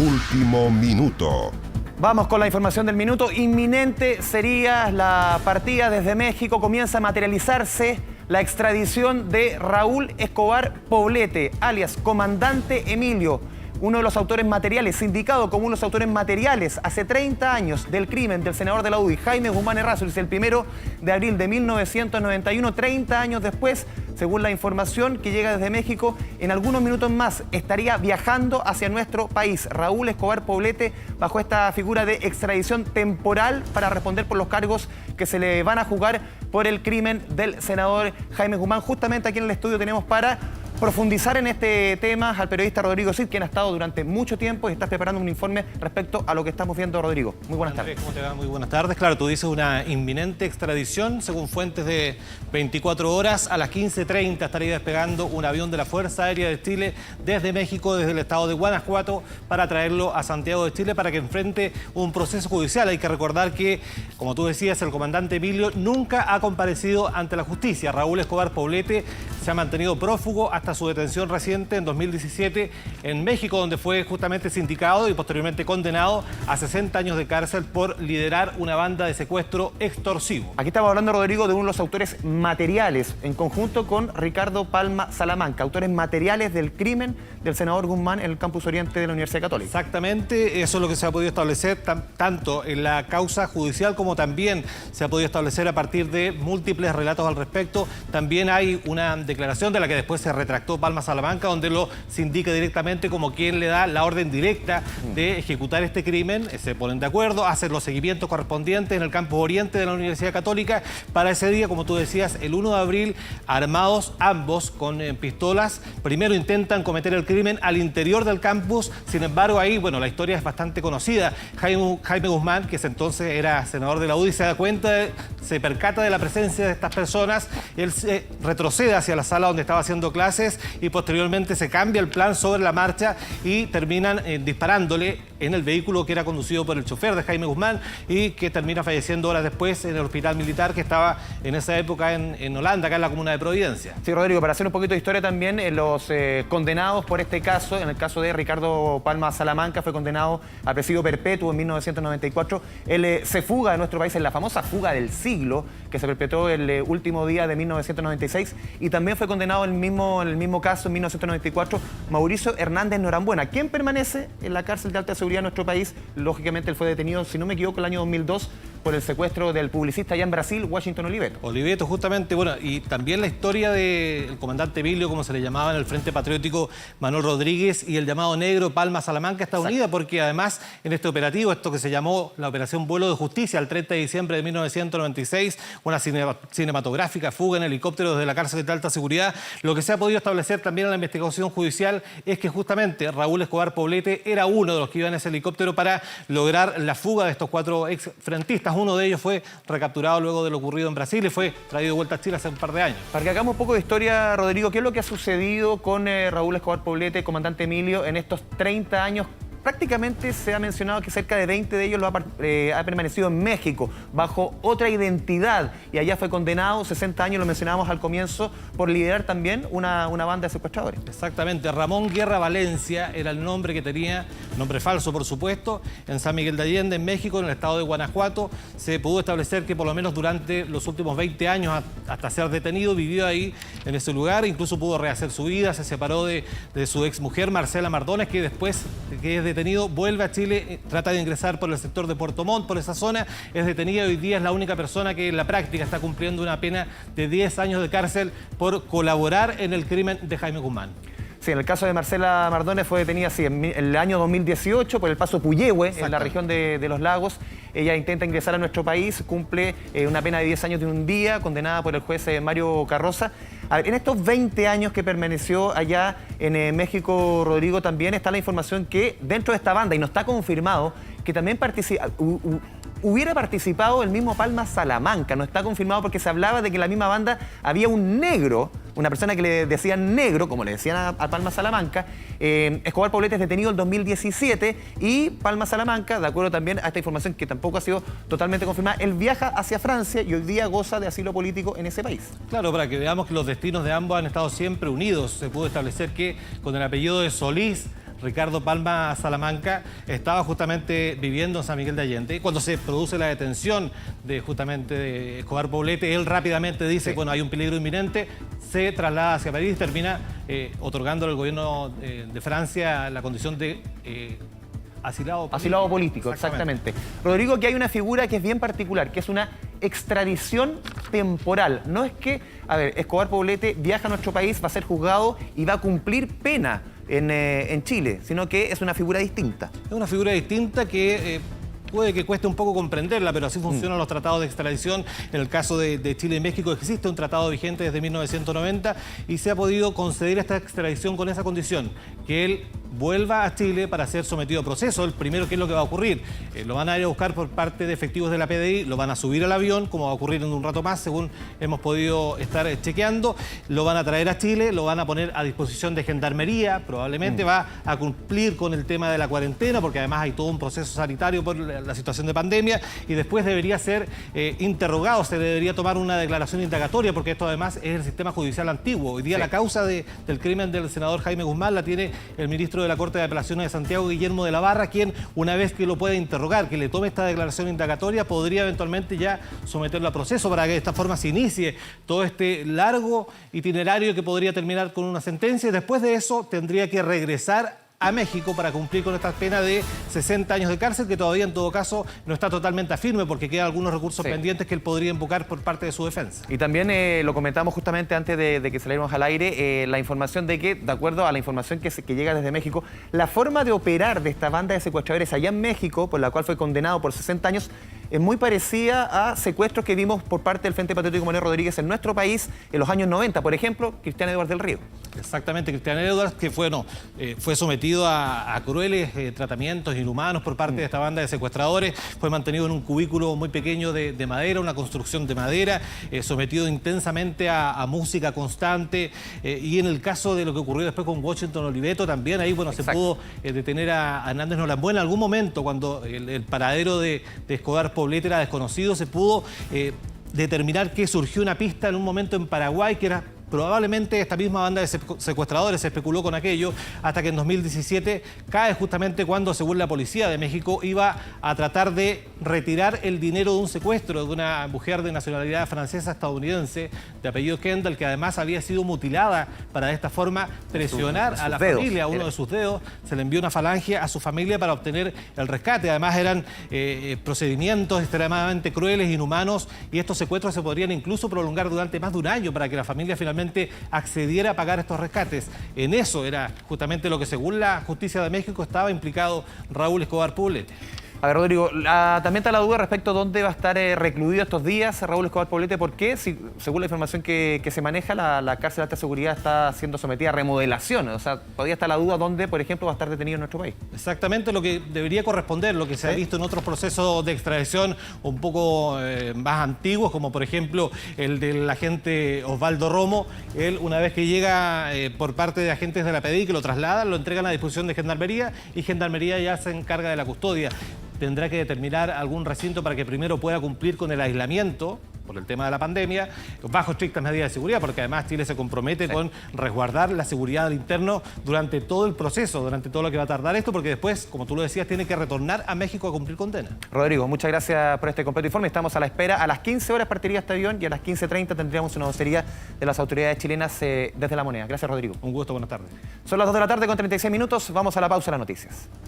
Último minuto. Vamos con la información del minuto. Inminente sería la partida desde México. Comienza a materializarse la extradición de Raúl Escobar Poblete, alias Comandante Emilio, uno de los autores materiales, indicado como uno de los autores materiales hace 30 años del crimen del senador de la UDI, Jaime Guzmán Errázuriz, el 1 de abril de 1991, 30 años después, según la información que llega desde México, en algunos minutos más estaría viajando hacia nuestro país. Raúl Escobar Poblete, bajo esta figura de extradición temporal para responder por los cargos que se le van a jugar por el crimen del senador Jaime Guzmán. Justamente aquí en el estudio tenemos para profundizar en este tema al periodista Rodrigo Cid, quien ha estado durante mucho tiempo y está preparando un informe respecto a lo que estamos viendo. Rodrigo, muy buenas tardes. ¿Cómo te va? Muy buenas tardes. Claro, tú dices una inminente extradición. Según fuentes de 24 horas, a las 15:30 estaría despegando un avión de la Fuerza Aérea de Chile desde México, desde el estado de Guanajuato, para traerlo a Santiago de Chile para que enfrente un proceso judicial. Hay que recordar que, como tú decías, el comandante Emilio nunca ha comparecido ante la justicia. Raúl Escobar Poblete se ha mantenido prófugo hasta su detención reciente en 2017 en México, donde fue justamente sindicado y posteriormente condenado a 60 años de cárcel por liderar una banda de secuestro extorsivo. Aquí estamos hablando, Rodrigo, de uno de los autores materiales, en conjunto con Ricardo Palma Salamanca, autores materiales del crimen del senador Guzmán en el campus oriente de la Universidad Católica. Exactamente, eso es lo que se ha podido establecer tanto en la causa judicial como también se ha podido establecer a partir de múltiples relatos al respecto. También hay una declaración de la que después se retractó Palma Salamanca, donde lo se indica directamente como quien le da la orden directa de ejecutar este crimen. Se ponen de acuerdo, hacen los seguimientos correspondientes en el campus oriente de la Universidad Católica. Para ese día, como tú decías, el 1 de abril, armados ambos con pistolas, primero intentan cometer el crimen al interior del campus. Sin embargo, ahí, bueno, la historia es bastante conocida. Jaime Guzmán, que entonces era senador de la UDI, se da cuenta, se percata de la presencia de estas personas. Él se retrocede hacia la sala donde estaba haciendo clases y posteriormente se cambia el plan sobre la marcha y terminan disparándole en el vehículo que era conducido por el chofer de Jaime Guzmán y que termina falleciendo horas después en el hospital militar que estaba en esa época en Holanda, acá en la comuna de Providencia. Sí, Rodrigo, para hacer un poquito de historia también, los condenados por este caso, en el caso de Ricardo Palma Salamanca, fue condenado a presidio perpetuo en 1994. Él se fuga de nuestro país en la famosa fuga del siglo, que se perpetró el último día de 1996, y también fue condenado en el mismo caso en 1994, Mauricio Hernández Norambuena, quien permanece en la cárcel de alta seguridad de nuestro país. Lógicamente él fue detenido, si no me equivoco, el año 2002 por el secuestro del publicista allá en Brasil, Washington Oliveto. Oliveto, justamente, bueno, y también la historia del comandante Emilio, como se le llamaba en el Frente Patriótico, Manuel Rodríguez, y el llamado negro Palma Salamanca está unida porque además en este operativo, esto que se llamó la Operación Vuelo de Justicia, el 30 de diciembre de 1996, una cinematográfica fuga en helicóptero desde la cárcel de alta seguridad, lo que se ha podido establecer también en la investigación judicial es que justamente Raúl Escobar Poblete era uno de los que iba en ese helicóptero para lograr la fuga de estos 4 exfrentistas. Uno de ellos fue recapturado luego de lo ocurrido en Brasil y fue traído de vuelta a Chile hace un par de años. Para que hagamos un poco de historia, Rodrigo, ¿qué es lo que ha sucedido con Raúl Escobar Poblete, comandante Emilio, en estos 30 años? Prácticamente se ha mencionado que cerca de 20 de ellos ha permanecido en México bajo otra identidad y allá fue condenado, 60 años, lo mencionábamos al comienzo, por liderar también una banda de secuestradores. Exactamente, Ramón Guerra Valencia era el nombre que tenía, nombre falso por supuesto, en San Miguel de Allende, en México, en el estado de Guanajuato. Se pudo establecer que por lo menos durante los últimos 20 años, hasta ser detenido, vivió ahí en ese lugar, incluso pudo rehacer su vida, se separó de su exmujer Marcela Mardones, que después que es detenido, vuelve a Chile, trata de ingresar por el sector de Puerto Montt, por esa zona, es detenida. Hoy día es la única persona que en la práctica está cumpliendo una pena de 10 años de cárcel por colaborar en el crimen de Jaime Guzmán. Sí, en el caso de Marcela Mardones fue detenida en el año 2018 por el paso Puyehue, en la región de Los Lagos. Ella intenta ingresar a nuestro país, cumple una pena de 10 años de un día, condenada por el juez Mario Carroza. A ver, en estos 20 años que permaneció allá en México, Rodrigo, también está la información que dentro de esta banda, y no está confirmado, que también hubiera participado el mismo Palma Salamanca. No está confirmado porque se hablaba de que en la misma banda había un negro, una persona que le decían negro, como le decían a Palma Salamanca. Escobar Poblete es detenido en 2017 y Palma Salamanca, de acuerdo también a esta información que tampoco ha sido totalmente confirmada, él viaja hacia Francia y hoy día goza de asilo político en ese país. Claro, para que veamos que los destinos de ambos han estado siempre unidos. Se pudo establecer que con el apellido de Solís, Ricardo Palma Salamanca, estaba justamente viviendo en San Miguel de Allende. Y cuando se produce la detención de justamente de Escobar Poblete, él rápidamente dice, bueno, hay un peligro inminente, se traslada hacia París y termina otorgándole al gobierno de Francia la condición de asilado político. Asilado político, exactamente. Rodrigo, que hay una figura que es bien particular, que es una extradición temporal. No es que, a ver, Escobar Poblete viaja a nuestro país, va a ser juzgado y va a cumplir pena en Chile, sino que es una figura distinta. Es una figura distinta que puede que cueste un poco comprenderla, pero así funcionan los tratados de extradición. En el caso de Chile y México existe un tratado vigente desde 1990 y se ha podido conceder esta extradición con esa condición, que él vuelva a Chile para ser sometido a proceso. El primero, ¿qué es lo que va a ocurrir? Lo van a ir a buscar por parte de efectivos de la PDI, lo van a subir al avión, como va a ocurrir en un rato más, según hemos podido estar chequeando, lo van a traer a Chile, lo van a poner a disposición de Gendarmería, probablemente va a cumplir con el tema de la cuarentena, porque además hay todo un proceso sanitario por la situación de pandemia, y después debería ser interrogado, se debería tomar una declaración indagatoria, porque esto además es el sistema judicial antiguo. Hoy día la causa del crimen del senador Jaime Guzmán la tiene el ministro de la Corte de Apelaciones de Santiago, Guillermo de la Barra, quien, una vez que lo pueda interrogar, que le tome esta declaración indagatoria, podría eventualmente ya someterlo a proceso para que de esta forma se inicie todo este largo itinerario que podría terminar con una sentencia, y después de eso tendría que regresar a México para cumplir con esta pena de 60 años de cárcel, que todavía en todo caso no está totalmente firme porque quedan algunos recursos pendientes que él podría invocar por parte de su defensa. Y también lo comentamos justamente antes de que saliéramos al aire, la información de que, de acuerdo a la información que llega desde México, la forma de operar de esta banda de secuestradores allá en México, por la cual fue condenado por 60 años, es muy parecida a secuestros que vimos por parte del Frente Patriótico Manuel Rodríguez en nuestro país en los años 90. Por ejemplo, Cristian Edwards del Río. Exactamente, Cristian Edwards, que fue sometido a crueles tratamientos inhumanos por parte de esta banda de secuestradores, fue mantenido en un cubículo muy pequeño de madera, una construcción de madera, sometido intensamente a música constante, y en el caso de lo que ocurrió después con Washington Oliveto, también ahí se pudo detener a Hernández Nolambuena. En algún momento, cuando el paradero de Escobar Poblete era desconocido, se pudo determinar que surgió una pista en un momento en Paraguay, que era probablemente esta misma banda de secuestradores. Se especuló con aquello hasta que en 2017 cae justamente cuando, según la policía de México, iba a tratar de retirar el dinero de un secuestro de una mujer de nacionalidad francesa estadounidense de apellido Kendall, que además había sido mutilada para de esta forma presionar a la familia, a uno de sus dedos. Se le envió una falange a su familia para obtener el rescate. Además eran procedimientos extremadamente crueles, inhumanos, y estos secuestros se podrían incluso prolongar durante más de un año para que la familia finalmente accediera a pagar estos rescates. En eso era justamente lo que, según la justicia de México, estaba implicado Raúl Escobar Poblete. A ver, Rodrigo, también está la duda respecto a dónde va a estar recluido estos días Raúl Escobar Poblete. ¿Por qué? Según la información que se maneja, la cárcel de alta seguridad está siendo sometida a remodelación. O sea, todavía está la duda dónde, por ejemplo, va a estar detenido en nuestro país. Exactamente lo que debería corresponder, lo que se ha visto en otros procesos de extradición un poco más antiguos, como por ejemplo el del agente Osvaldo Romo. Él, una vez que llega por parte de agentes de la PDI que lo trasladan, lo entregan a disposición de Gendarmería, y Gendarmería ya se encarga de la custodia. Tendrá que determinar algún recinto para que primero pueda cumplir con el aislamiento por el tema de la pandemia, bajo estrictas medidas de seguridad, porque además Chile se compromete con resguardar la seguridad del interno durante todo el proceso, durante todo lo que va a tardar esto, porque después, como tú lo decías, tiene que retornar a México a cumplir condena. Rodrigo, muchas gracias por este completo informe. Estamos a la espera. A las 15 horas partiría este avión y a las 15:30 tendríamos una vocería de las autoridades chilenas desde La Moneda. Gracias, Rodrigo. Un gusto, buenas tardes. Son las 2 de la tarde con 36 minutos. Vamos a la pausa de las noticias.